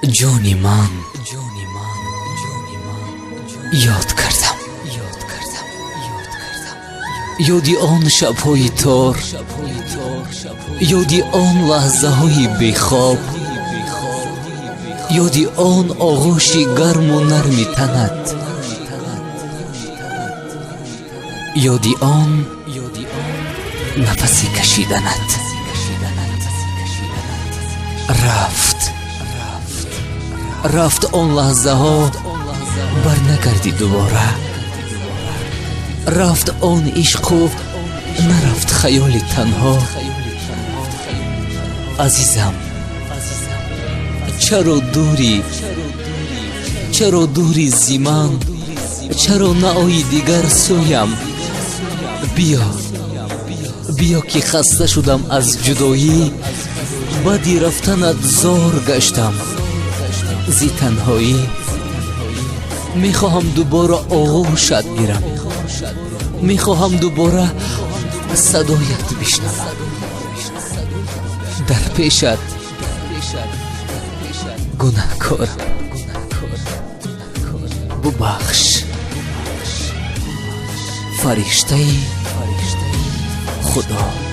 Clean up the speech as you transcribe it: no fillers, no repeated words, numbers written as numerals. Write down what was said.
جونی من یاد کردم یادی آن شب‌های تار، یادی آن لحظه‌های بیخواب، یادی آن آغوش گرم و نرم تنت، یادی آن نفسی کشیدنت. رفت آن لحظه ها بر نگردی دوباره، رفت آن عشق و نرفت خیال تنها. عزیزم چرا دوری زیمن، چرا نآیی دیگر سویم؟ بیا که خسته شدم از جدایی، بعدی رفتنت زار گشتم زی تنهایی. میخواهم دوباره آغوشت گیرم، میخواهم دوباره صدایت بشنوم. در پیشت گناهکارم، ببخش. فرشته خدا.